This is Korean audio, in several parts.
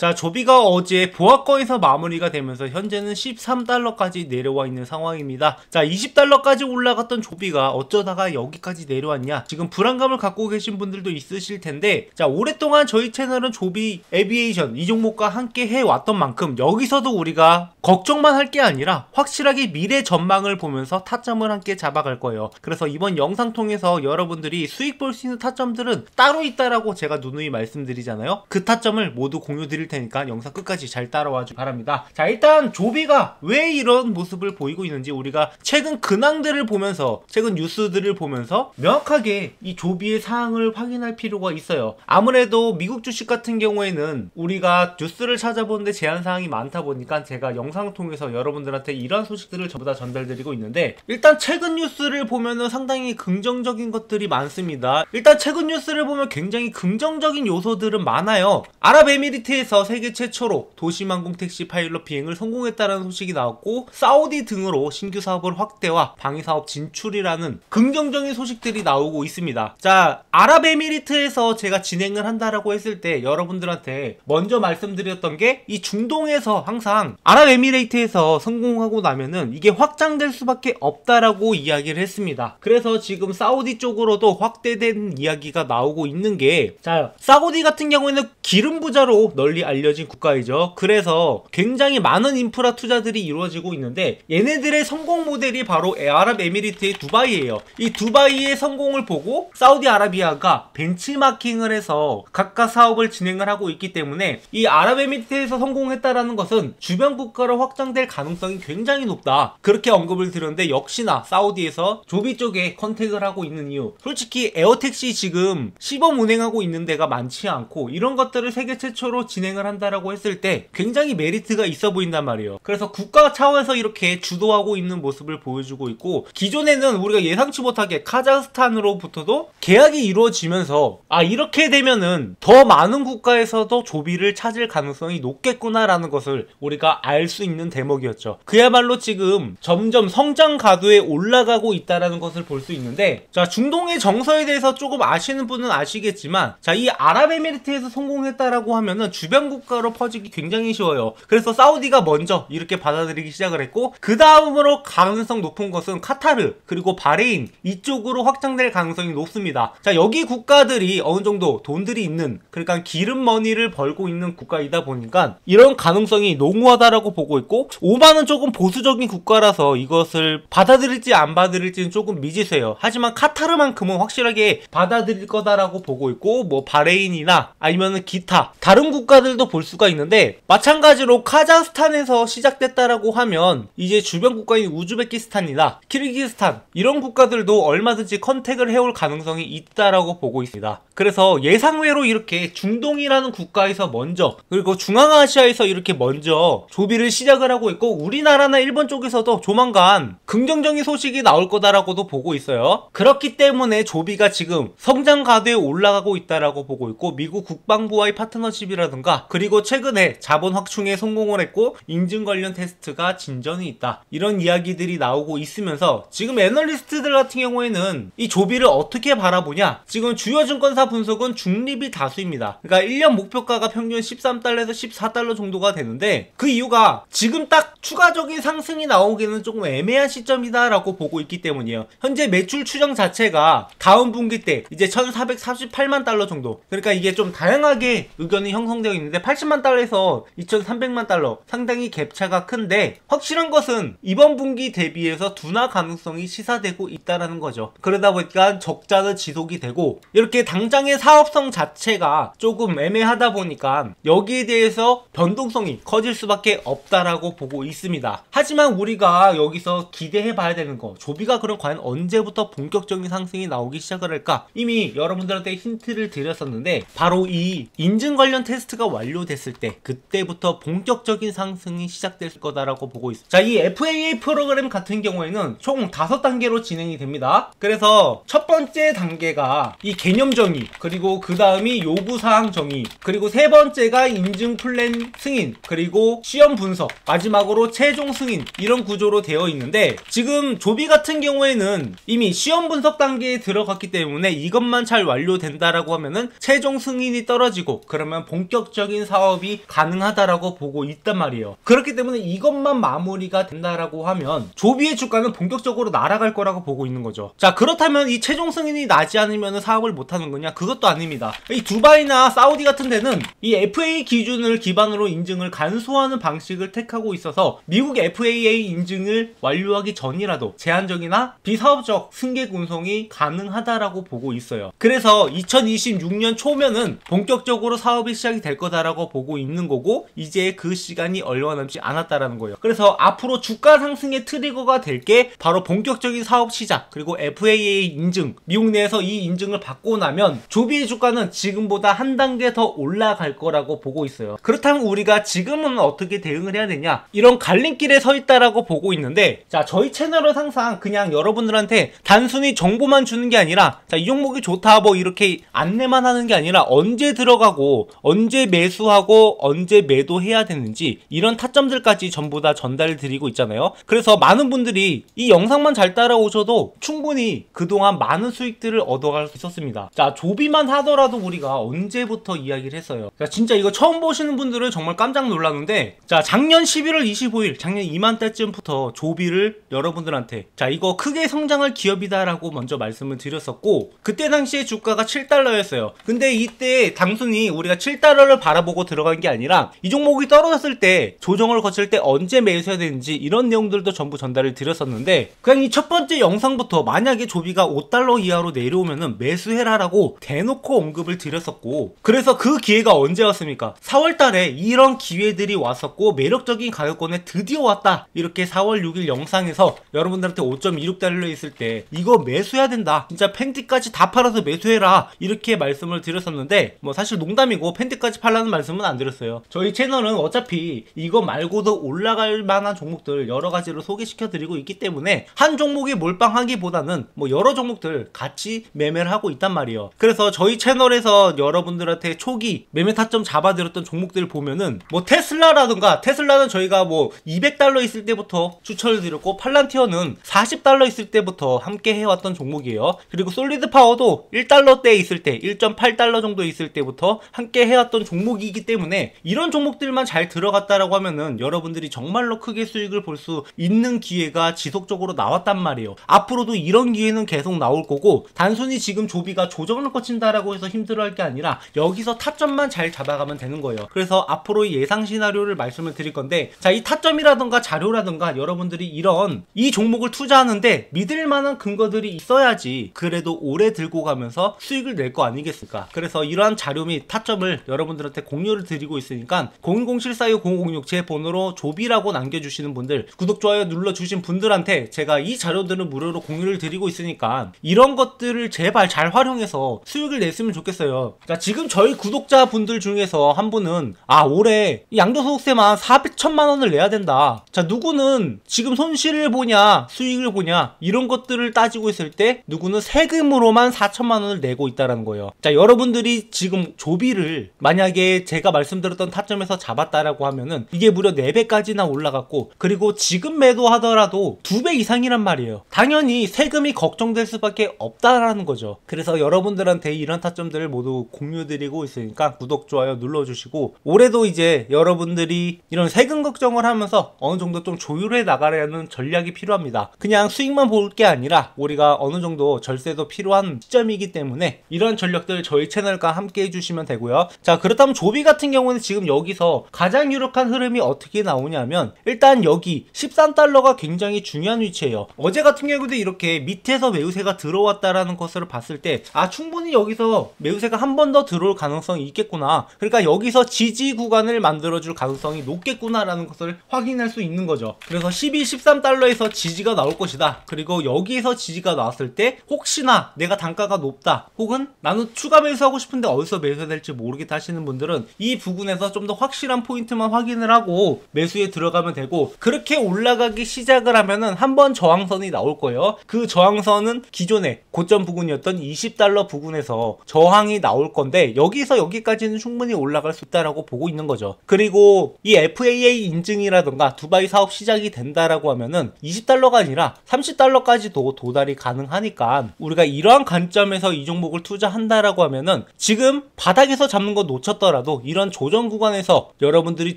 자, 조비가 어제 보합권에서 마무리가 되면서 현재는 13달러까지 내려와 있는 상황입니다. 자, 20달러까지 올라갔던 조비가 어쩌다가 여기까지 내려왔냐, 지금 불안감을 갖고 계신 분들도 있으실 텐데, 자, 오랫동안 저희 채널은 조비 에비에이션 이 종목과 함께 해왔던 만큼 여기서도 우리가 걱정만 할 게 아니라 확실하게 미래 전망을 보면서 타점을 함께 잡아갈 거예요. 그래서 이번 영상 통해서 여러분들이 수익 볼 수 있는 타점들은 따로 있다라고 제가 누누이 말씀드리잖아요. 그 타점을 모두 공유 드릴 테니까 영상 끝까지 잘 따라와 주기 바랍니다. 자, 일단 조비가 왜 이런 모습을 보이고 있는지 우리가 최근 근황들을 보면서, 최근 뉴스들을 보면서 명확하게 이 조비의 사항을 확인할 필요가 있어요. 아무래도 미국 주식 같은 경우에는 우리가 뉴스를 찾아보는데 제한사항이 많다 보니까 제가 영상을 통해서 여러분들한테 이러한 소식들을 전부 다 전달드리고 있는데, 일단 최근 뉴스를 보면은 상당히 긍정적인 것들이 많습니다. 일단 최근 뉴스를 보면 굉장히 긍정적인 요소들은 많아요. 아랍에미리트에서 세계 최초로 도심항공 택시 파일럿 비행을 성공했다는 소식이 나왔고, 사우디 등으로 신규 사업을 확대와 방위사업 진출이라는 긍정적인 소식들이 나오고 있습니다. 자, 아랍에미리트에서 제가 진행을 한다라고 했을 때 여러분들한테 먼저 말씀드렸던 게, 이 중동에서 항상 아랍에미레이트에서 성공하고 나면은 이게 확장될 수밖에 없다라고 이야기를 했습니다. 그래서 지금 사우디 쪽으로도 확대된 이야기가 나오고 있는 게, 자, 사우디 같은 경우에는 기름 부자로 널리 알려진 국가이죠. 그래서 굉장히 많은 인프라 투자들이 이루어지고 있는데, 얘네들의 성공 모델이 바로 아랍에미리트의 두바이예요. 이 두바이의 성공을 보고 사우디아라비아가 벤치마킹을 해서 각각 사업을 진행을 하고 있기 때문에, 이 아랍에미리트에서 성공했다라는 것은 주변 국가로 확장될 가능성이 굉장히 높다, 그렇게 언급을 드렸는데, 역시나 사우디에서 조비 쪽에 컨택을 하고 있는 이유, 솔직히 에어택시 지금 시범 운행하고 있는 데가 많지 않고 이런 것들을 세계 최초로 진행을 한다라고 했을 때 굉장히 메리트가 있어 보인단 말이에요. 그래서 국가 차원에서 이렇게 주도하고 있는 모습을 보여주고 있고, 기존에는 우리가 예상치 못하게 카자흐스탄으로부터도 계약이 이루어지면서, 아, 이렇게 되면은 더 많은 국가에서도 조비를 찾을 가능성이 높겠구나라는 것을 우리가 알 수 있는 대목이었죠. 그야말로 지금 점점 성장 가도에 올라가고 있다라는 것을 볼 수 있는데, 자, 중동의 정서에 대해서 조금 아시는 분은 아시겠지만, 자, 이 아랍에미리트에서 성공했다라고 하면은 주변 국가로 퍼지기 굉장히 쉬워요. 그래서 사우디가 먼저 이렇게 받아들이기 시작을 했고, 그 다음으로 가능성 높은 것은 카타르 그리고 바레인 이쪽으로 확장될 가능성이 높습니다. 자, 여기 국가들이 어느 정도 돈들이 있는, 그러니까 기름머니를 벌고 있는 국가이다 보니까 이런 가능성이 농후하다라고 보고 있고, 오만은 조금 보수적인 국가라서 이것을 받아들일지 안 받아들일지는 조금 미지수예요. 하지만 카타르만큼은 확실하게 받아들일 거다라고 보고 있고, 뭐 바레인이나 아니면은 기타 다른 국가들도 볼 수가 있는데, 마찬가지로 카자흐스탄에서 시작됐다라고 하면 이제 주변 국가인 우즈베키스탄이나 키르기스탄 이런 국가들도 얼마든지 컨택을 해올 가능성이 있다라고 보고 있습니다. 그래서 예상외로 이렇게 중동이라는 국가에서 먼저, 그리고 중앙아시아에서 이렇게 먼저 조비를 시작을 하고 있고, 우리나라나 일본 쪽에서도 조만간 긍정적인 소식이 나올 거다라고도 보고 있어요. 그렇기 때문에 조비가 지금 성장 가도에 올라가고 있다라고 보고 있고, 미국 국방부와의 파트너십이라든가, 그리고 최근에 자본 확충에 성공을 했고 인증 관련 테스트가 진전이 있다, 이런 이야기들이 나오고 있으면서, 지금 애널리스트들 같은 경우에는 이 조비를 어떻게 바라보냐, 지금 주요 증권사 분석은 중립이 다수입니다. 그러니까 1년 목표가가 평균 13달러에서 14달러 정도가 되는데, 그 이유가 지금 딱 추가적인 상승이 나오기는 조금 애매한 시점이다 라고 보고 있기 때문이에요. 현재 매출 추정 자체가 다음 분기 때 이제 1448만 달러 정도, 그러니까 이게 좀 다양하게 의견이 형성되어 있는데, 80만 달러에서 2300만 달러 상당히 갭차가 큰데, 확실한 것은 이번 분기 대비해서 둔화 가능성이 시사되고 있다라는 거죠. 그러다 보니까 적자는 지속이 되고, 이렇게 당장의 사업성 자체가 조금 애매하다 보니까 여기에 대해서 변동성이 커질 수밖에 없다라고 보고 있습니다. 하지만 우리가 여기서 기대해 봐야 되는 거, 조비가 그럼 과연 언제부터 본격적인 상승이 나오기 시작을 할까? 이미 여러분들한테 힌트를 드렸었는데, 바로 이 인증 관련 테스트가 완료됐을 때, 그때부터 본격적인 상승이 시작될 거다라고 보고 있습니다. 자, 이 FAA 프로그램 같은 경우에는 총 5단계로 진행이 됩니다. 그래서 첫 번째 단계가 이 개념 정의, 그리고 그 다음이 요구사항 정의, 그리고 세 번째가 인증 플랜 승인, 그리고 시험 분석, 마지막으로 최종 승인, 이런 구조로 되어 있는데, 지금 조비 같은 경우에는 이미 시험 분석 단계에 들어갔기 때문에 이것만 잘 완료된다라고 하면은 최종 승인이 떨어지고, 그러면 본격적인 본격적인 사업이 가능하다라고 보고 있단 말이에요. 그렇기 때문에 이것만 마무리가 된다라고 하면 조비의 주가는 본격적으로 날아갈 거라고 보고 있는 거죠. 자, 그렇다면 이 최종 승인이 나지 않으면 사업을 못하는 거냐? 그것도 아닙니다. 이 두바이나 사우디 같은 데는 이 FAA 기준을 기반으로 인증을 간소화하는 방식을 택하고 있어서 미국 FAA 인증을 완료하기 전이라도 제한적이나 비사업적 승객 운송이 가능하다라고 보고 있어요. 그래서 2026년 초면은 본격적으로 사업이 시작이 될 거다라고 보고 있는 거고, 이제 그 시간이 얼마 남지 않았다라는 거예요. 그래서 앞으로 주가 상승의 트리거가 될 게 바로 본격적인 사업 시작, 그리고 FAA 인증, 미국 내에서 이 인증을 받고 나면 조비의 주가는 지금보다 한 단계 더 올라갈 거라고 보고 있어요. 그렇다면 우리가 지금은 어떻게 대응을 해야 되냐? 이런 갈림길에 서 있다라고 보고 있는데, 자, 저희 채널은 항상 그냥 여러분들한테 단순히 정보만 주는 게 아니라, 자, 이 종목이 좋다 뭐 이렇게 안내만 하는 게 아니라 언제 들어가고 언제 매수하고 언제 매도해야 되는지 이런 타점들까지 전부 다 전달을 드리고 있잖아요. 그래서 많은 분들이 이 영상만 잘 따라오셔도 충분히 그동안 많은 수익들을 얻어갈 수 있었습니다. 자, 조비만 하더라도 우리가 언제부터 이야기를 했어요. 자, 진짜 이거 처음 보시는 분들은 정말 깜짝 놀랐는데, 자, 작년 11월 25일 작년 이맘때쯤부터 조비를 여러분들한테, 자, 이거 크게 성장할 기업이다라고 먼저 말씀을 드렸었고, 그때 당시에 주가가 7달러였어요. 근데 이때 단순히 우리가 7달러를 바라보고 들어간 게 아니라 이 종목이 떨어졌을 때 조정을 거칠 때 언제 매수해야 되는지 이런 내용들도 전부 전달을 드렸었는데, 그냥 이 첫 번째 영상부터 만약에 조비가 5달러 이하로 내려오면은 매수해라라고 대놓고 언급을 드렸었고, 그래서 그 기회가 언제 왔습니까? 4월달에 이런 기회들이 왔었고 매력적인 가격권에 드디어 왔다, 이렇게 4월 6일 영상에서 여러분들한테 5.26달러 있을 때 이거 매수해야 된다, 진짜 팬티까지 다 팔아서 매수해라, 이렇게 말씀을 드렸었는데, 뭐 사실 농담이고 팬티까지 팔라는 말씀은 안 드렸어요. 저희 채널은 어차피 이거 말고도 올라갈 만한 종목들 여러 가지로 소개시켜 드리고 있기 때문에 한 종목에 몰빵하기보다는 뭐 여러 종목들 같이 매매를 하고 있단 말이에요. 그래서 저희 채널에서 여러분들한테 초기 매매 타점 잡아드렸던 종목들을 보면은 뭐 테슬라라든가, 테슬라는 저희가 뭐 200달러 있을 때부터 추천을 드렸고, 팔란티어는 40달러 있을 때부터 함께 해왔던 종목이에요. 그리고 솔리드 파워도 1달러대 있을 때, 1.8달러 정도 있을 때부터 함께 해왔던 종목이기 때문에 이런 종목들만 잘 들어갔다라고 하면은 여러분들이 정말로 크게 수익을 볼 수 있는 기회가 지속적으로 나왔단 말이에요. 앞으로도 이런 기회는 계속 나올 거고, 단순히 지금 조비가 조정을 거친다라고 해서 힘들어할 게 아니라 여기서 타점만 잘 잡아가면 되는 거예요. 그래서 앞으로의 예상 시나리오를 말씀을 드릴 건데, 자, 이 타점이라든가 자료라든가 여러분들이 이런 이 종목을 투자하는데 믿을 만한 근거들이 있어야지 그래도 오래 들고 가면서 수익을 낼 거 아니겠습니까? 그래서 이러한 자료 및 타점을 여러분들한테 공유를 드리고 있으니까 01074250506 제 번호로 조비라고 남겨주시는 분들, 구독, 좋아요 눌러주신 분들한테 제가 이 자료들은 무료로 공유를 드리고 있으니까 이런 것들을 제발 잘 활용해서 수익을 냈으면 좋겠어요. 자, 지금 저희 구독자분들 중에서 한 분은 올해 양도소득세만 400천만원을 내야 된다, 자, 누구는 지금 손실을 보냐 수익을 보냐 이런 것들을 따지고 있을 때 누구는 세금으로만 4천만원을 내고 있다라는 거예요. 자, 여러분들이 지금 조비를 만약에 제가 말씀드렸던 타점에서 잡았다라고 하면은 이게 무려 4배까지나 올라갔고, 그리고 지금 매도하더라도 2배 이상이란 말이에요. 당연히 세금이 걱정될 수밖에 없다라는 거죠. 그래서 여러분들한테 이런 타점들을 모두 공유드리고 있으니까 구독, 좋아요 눌러주시고, 올해도 이제 여러분들이 이런 세금 걱정을 하면서 어느 정도 좀 조율해 나가려는 전략이 필요합니다. 그냥 수익만 볼 게 아니라 우리가 어느 정도 절세도 필요한 시점이기 때문에 이런 전략들 저희 채널과 함께 해주시면 되고요. 자, 그렇다면 조비 같은 경우는 지금 여기서 가장 유력한 흐름이 어떻게 나오냐면, 일단 여기 13달러가 굉장히 중요한 위치예요. 어제 같은 경우도 이렇게 밑에서 매우세가 들어왔다라는 것을 봤을 때 충분히 여기서 매우세가 한 번 더 들어올 가능성이 있겠구나, 그러니까 여기서 지지 구간을 만들어줄 가능성이 높겠구나라는 것을 확인할 수 있는 거죠. 그래서 12, 13달러에서 지지가 나올 것이다. 그리고 여기에서 지지가 나왔을 때 혹시나 내가 단가가 높다, 혹은 나는 추가 매수하고 싶은데 어디서 매수해야 될지 모르겠다 하시는 분들은 이 부분에서 좀 더 확실한 포인트만 확인을 하고 매수에 들어가면 되고, 그렇게 올라가기 시작을 하면은 한번 저항선이 나올 거예요. 그 저항선은 기존의 고점 부근이었던 20달러 부근에서 저항이 나올 건데, 여기서 여기까지는 충분히 올라갈 수 있다라고 보고 있는 거죠. 그리고 이 FAA 인증이라던가 두바이 사업 시작이 된다라고 하면은 20달러가 아니라 30달러까지도 도달이 가능하니까 우리가 이러한 관점에서 이 종목을 투자한다라고 하면은 지금 바닥에서 잡는 거 놓쳤더라도 하더라도 이런 조정 구간에서 여러분들이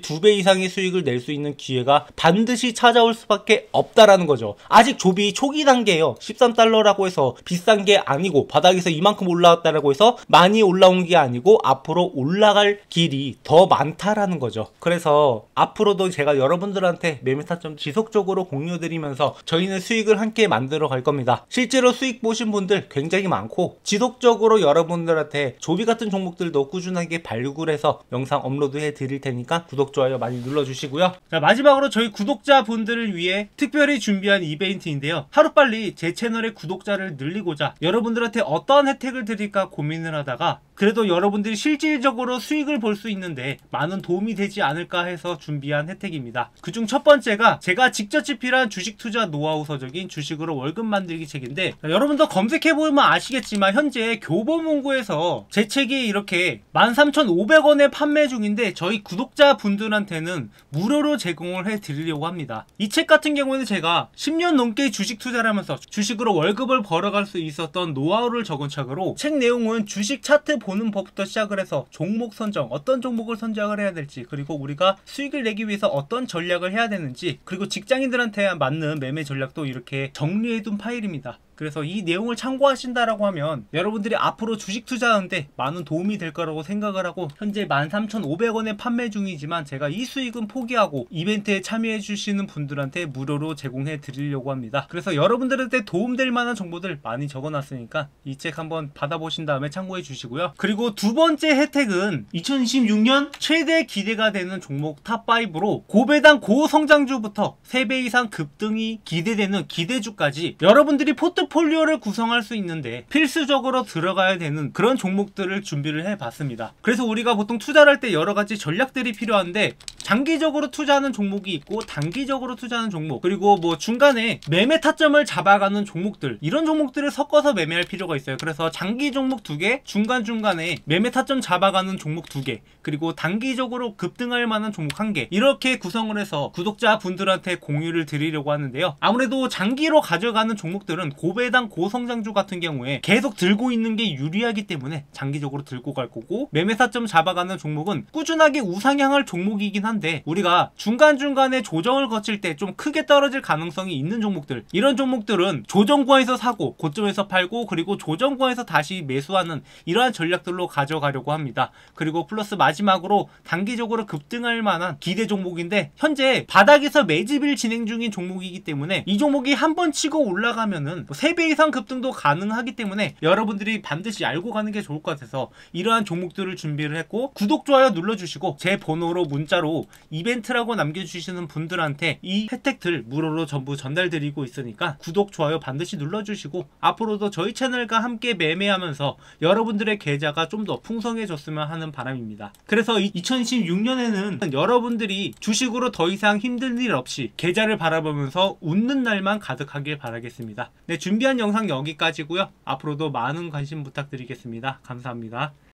2배 이상의 수익을 낼 수 있는 기회가 반드시 찾아올 수밖에 없다라는 거죠. 아직 조비 초기 단계예요. 13달러라고 해서 비싼 게 아니고 바닥에서 이만큼 올라왔다라고 해서 많이 올라온 게 아니고 앞으로 올라갈 길이 더 많다라는 거죠. 그래서 앞으로도 제가 여러분들한테 매매 타점 지속적으로 공유드리면서 저희는 수익을 함께 만들어 갈 겁니다. 실제로 수익 보신 분들 굉장히 많고 지속적으로 여러분들한테 조비 같은 종목들도 꾸준하게 발굴해서 영상 업로드해 드릴 테니까 구독, 좋아요 많이 눌러주시고요. 자, 마지막으로 저희 구독자분들을 위해 특별히 준비한 이벤트인데요. 하루빨리 제 채널의 구독자를 늘리고자 여러분들한테 어떤 혜택을 드릴까 고민을 하다가 그래도 여러분들이 실질적으로 수익을 볼 수 있는데 많은 도움이 되지 않을까 해서 준비한 혜택입니다. 그중 첫 번째가 제가 직접 집필한 주식 투자 노하우 서적인 주식으로 월급 만들기 책인데, 여러분도 검색해보면 아시겠지만 현재 교보문고에서 제 책이 이렇게 13,500원에 판매 중인데 저희 구독자분들한테는 무료로 제공을 해드리려고 합니다. 이 책 같은 경우에는 제가 10년 넘게 주식 투자를 하면서 주식으로 월급을 벌어갈 수 있었던 노하우를 적은 책으로, 책 내용은 주식 차트 보는 법부터 시작을 해서 종목 선정, 어떤 종목을 선정을 해야 될지, 그리고 우리가 수익을 내기 위해서 어떤 전략을 해야 되는지, 그리고 직장인들한테 맞는 매매 전략도 이렇게 정리해둔 파일입니다. 그래서 이 내용을 참고하신다라고 하면 여러분들이 앞으로 주식 투자하는데 많은 도움이 될 거라고 생각을 하고, 현재 13,500원에 판매 중이지만 제가 이 수익은 포기하고 이벤트에 참여해 주시는 분들한테 무료로 제공해 드리려고 합니다. 그래서 여러분들한테 도움될 만한 정보들 많이 적어놨으니까 이 책 한번 받아보신 다음에 참고해 주시고요. 그리고 두 번째 혜택은 2026년 최대 기대가 되는 종목 탑5로 고배당 고성장주부터 3배 이상 급등이 기대되는 기대주까지 여러분들이 포트폴리오를 구성할 수 있는데 필수적으로 들어가야 되는 그런 종목들을 준비를 해봤습니다. 그래서 우리가 보통 투자를 할 때 여러가지 전략들이 필요한데, 장기적으로 투자하는 종목이 있고 단기적으로 투자하는 종목, 그리고 뭐 중간에 매매 타점을 잡아가는 종목들, 이런 종목들을 섞어서 매매할 필요가 있어요. 그래서 장기 종목 2개, 중간중간에 매매 타점 잡아가는 종목 2개, 그리고 단기적으로 급등할 만한 종목 1개, 이렇게 구성을 해서 구독자분들한테 공유를 드리려고 하는데요. 아무래도 장기로 가져가는 종목들은 고배당 고성장주 같은 경우에 계속 들고 있는 게 유리하기 때문에 장기적으로 들고 갈 거고, 매매 타점 잡아가는 종목은 꾸준하게 우상향할 종목이긴 한데 우리가 중간중간에 조정을 거칠 때 좀 크게 떨어질 가능성이 있는 종목들, 이런 종목들은 조정구에서 사고 고점에서 팔고 그리고 조정구에서 다시 매수하는 이러한 전략들로 가져가려고 합니다. 그리고 플러스 마지막으로 단기적으로 급등할 만한 기대 종목인데, 현재 바닥에서 매집일 진행 중인 종목이기 때문에 이 종목이 한번 치고 올라가면은 3배 이상 급등도 가능하기 때문에 여러분들이 반드시 알고 가는 게 좋을 것 같아서 이러한 종목들을 준비를 했고, 구독, 좋아요 눌러주시고 제 번호로 문자로 이벤트라고 남겨주시는 분들한테 이 혜택들 무료로 전부 전달드리고 있으니까 구독, 좋아요 반드시 눌러주시고 앞으로도 저희 채널과 함께 매매하면서 여러분들의 계좌가 좀 더 풍성해졌으면 하는 바람입니다. 그래서 2026년에는 여러분들이 주식으로 더 이상 힘든 일 없이 계좌를 바라보면서 웃는 날만 가득하길 바라겠습니다. 네, 준비한 영상 여기까지고요. 앞으로도 많은 관심 부탁드리겠습니다. 감사합니다.